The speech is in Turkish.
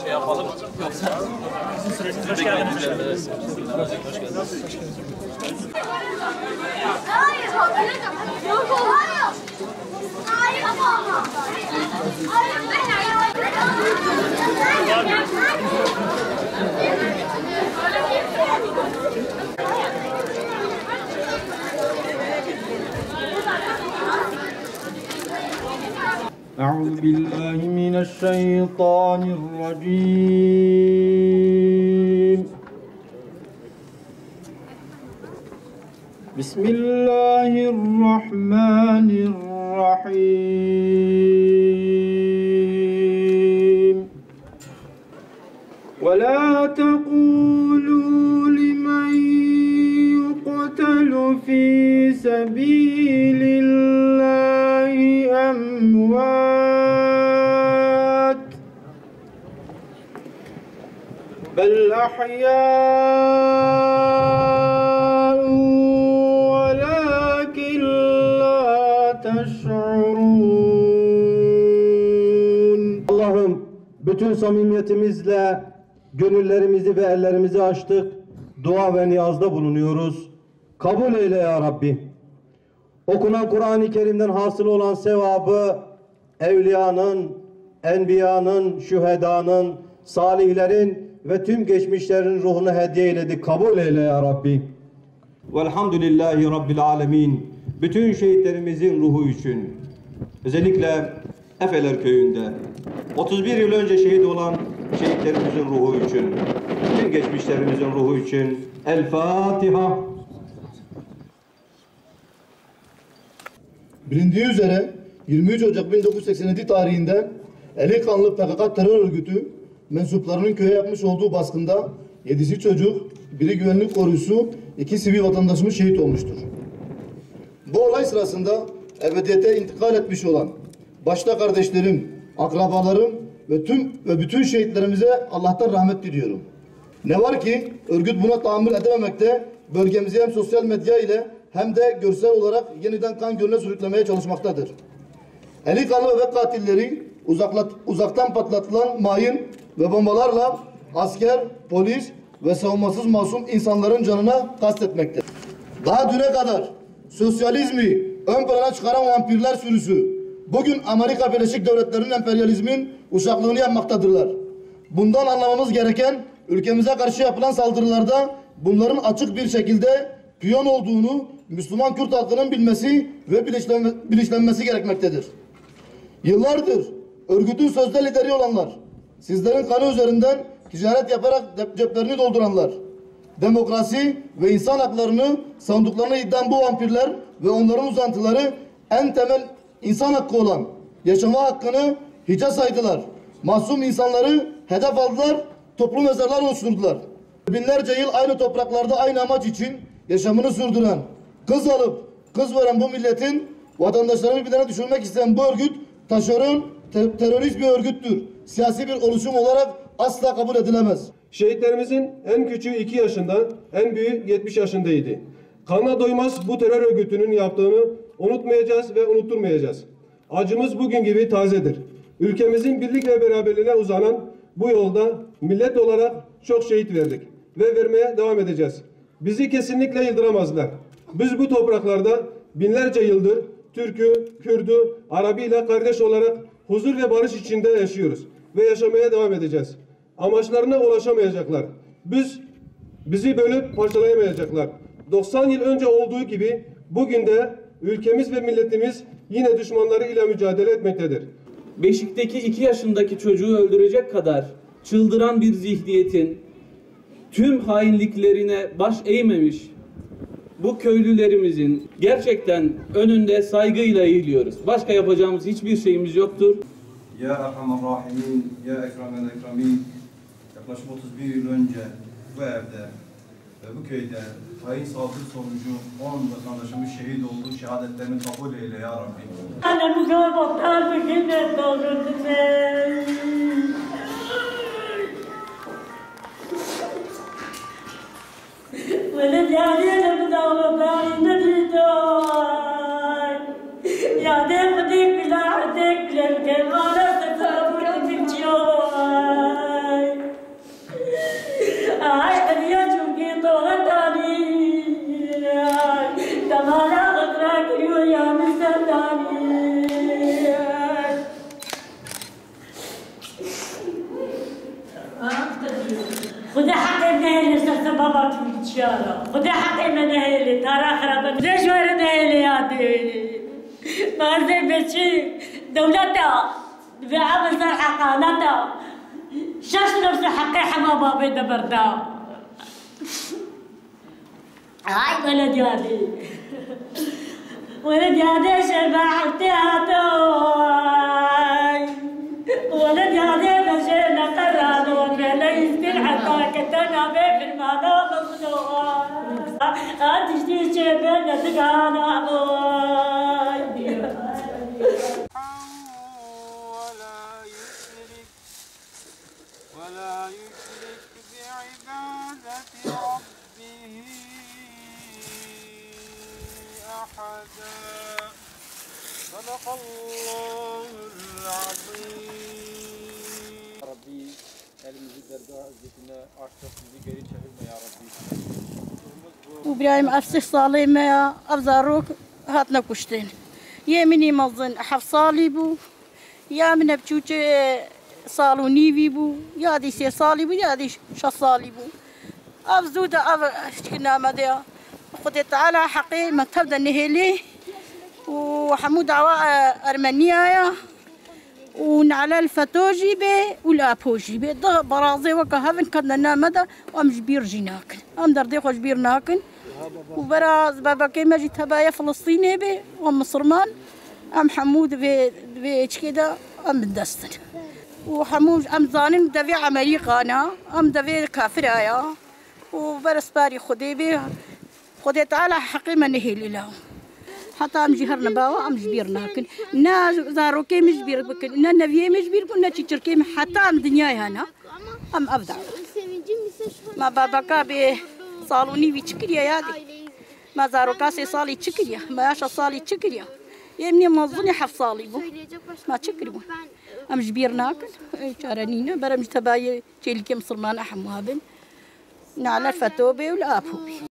Şey yapalım. Hoş geldiniz. Hayır. Yok hayır. Hayır ama. أعوذ بالله من الشيطان الرجيم بسم الله الرحمن الرحيم ولا تقولوا لمن يقتل في سبيل الله أموات بل أحياء ولكن لا تشعرون. Allah'ım bütün samimiyetimizle gönüllerimizi ve ellerimizi açtık. Dua ve niyazda bulunuyoruz. Kabul eyle ya Rabbi. Okunan Kur'an-ı Kerim'den hasıl olan sevabı evliyanın, enbiyanın, şühedanın, salihlerin ve tüm geçmişlerin ruhuna hediye eyledik. Kabul eyle ya Rabbi. Velhamdülillahi Rabbil alemin. Bütün şehitlerimizin ruhu için, özellikle Efeler köyünde 31 yıl önce şehit olan şehitlerimizin ruhu için, bütün geçmişlerimizin ruhu için El Fatiha. Bilindiği üzere 23 Ocak 1987 tarihinde eli kanlı PKK terör örgütü mensuplarının köye yapmış olduğu baskında 7'si çocuk, biri güvenlik korucusu, 2 sivil vatandaşımız şehit olmuştur. Bu olay sırasında ebediyete intikal etmiş olan başta kardeşlerim, akrabalarım ve bütün şehitlerimize Allah'tan rahmet diliyorum. Ne var ki örgüt buna tahammül edememekte, bölgemizi hem sosyal medya ile hem de görsel olarak yeniden kan gölüne sürüklemeye çalışmaktadır. Eli kanlı bebek katilleri uzaktan patlatılan mayın ve bombalarla asker, polis ve savunmasız masum insanların canına kastetmektedir. Daha düne kadar sosyalizmi ön plana çıkaran vampirler sürüsü bugün Amerika Birleşik Devletleri'nin emperyalizmin uşaklığını yapmaktadırlar. Bundan anlamamız gereken ülkemize karşı yapılan saldırılarda bunların açık bir şekilde piyon olduğunu Müslüman Kürt halkının bilmesi ve bilinçlenmesi gerekmektedir. Yıllardır örgütün sözde lideri olanlar, sizlerin kanı üzerinden ticaret yaparak ceplerini dolduranlar, demokrasi ve insan haklarını savunduklarını iddian bu vampirler ve onların uzantıları en temel insan hakkı olan yaşama hakkını hiçe saydılar. Masum insanları hedef aldılar, toplu mezarlar oluşturdular. Binlerce yıl aynı topraklarda aynı amaç için yaşamını sürdüren, kız alıp kız veren bu milletin vatandaşlarını birbirine düşürmek isteyen bu örgüt taşeron, terörist bir örgüttür. Siyasi bir oluşum olarak asla kabul edilemez. Şehitlerimizin en küçüğü 2 yaşında, en büyüğü 70 yaşındaydı. Kanına doymaz bu terör örgütünün yaptığını unutmayacağız ve unutturmayacağız. Acımız bugün gibi tazedir. Ülkemizin birlik ve beraberliğine uzanan bu yolda millet olarak çok şehit verdik ve vermeye devam edeceğiz. Bizi kesinlikle yıldıramazlar. Biz bu topraklarda binlerce yıldır Türk'ü, Kürt'ü, Arap'ıyla kardeş olarak huzur ve barış içinde yaşıyoruz ve yaşamaya devam edeceğiz. Amaçlarına ulaşamayacaklar. Bizi bölüp parçalayamayacaklar. 90 yıl önce olduğu gibi bugün de ülkemiz ve milletimiz yine düşmanları ile mücadele etmektedir. Beşik'teki 2 yaşındaki çocuğu öldürecek kadar çıldıran bir zihniyetin tüm hainliklerine baş eğmemiş bu köylülerimizin gerçekten önünde saygıyla eğiliyoruz. Başka yapacağımız hiçbir şeyimiz yoktur. Ya Erhamer Rahimin, Ya Ekremen Ekremin, yaklaşık 31 yıl önce bu evde ve bu köyde hain saldırı sonucu 10 vatandaşımız şehit oldu. Şehadetlerini kabul eyle ya Rabbi. Anamıza bakar bir günler doğurdu ben. ولد يعني أنا بدور ندري يا ديك بلا عديك بلا الكلمة لا تتعبوا بالجوع خذ حقي من اهلي صرت بابا في الشارع، خذ حقي من اهلي ترى خرب ليش ورد اهلي يا دي ما زي بشي دولتها بعمل صار حقانتها شاش نفس حقي حما بابي دبردا هاي ولد يادي ولد يادي شبعتي هاتوي ولد يادي مشينا قران وكلا يستر حتى كتنا في المانا مصنوع هاتشتي شبنا تقانا ولا يشرك بعبادة ربه أحدا. صدق الله العظيم. ربي elimizi dergah hizmetine açtık, bizi geri çevirme ya Rabbi. وبرايم أفسح صالي ما أفزاروك هاتنا كشتين يمني مظن حفصالي بو يا من بتشوش صالوني بيبو يا دي سي صالي بو يا دي شصالي بو أفزود كنا مديا خدي تعالى حقي ما تبدا نهلي وحمود عواء أرمنيا ونعلى الفتوجي بي والابوجي بي ده برازي وكهفن كنا مدى وام جبير جيناكن ام دردي خوش بير ناكن وبراز بابا كيما جيت هبايا فلسطيني بي وام مصرمان ام حمود بي كده ام دستن وحمود ام زانين دفي عملي قانا ام دفي كافرايا وبرس باري خدي بي خدي تعالى حقي ما نهيلي له حتى ام جهرنا باوا ام جبيرنا كن نا زاروكي مجبير بكن نا نبيه مجبير كنا تشركي حتى ام دنيا هنا ام ابدع ما بابا كابي صالوني بيشكريا يادي ما زاروكا سي صالي تشكريا ما ياشا صالي تشكريا يمني مظني حف صالي بو ما تشكري بو ام جبيرنا كن شارنينا برم تباي تيلكي مسلمان احموابن نعلى الفتوبي والابوبي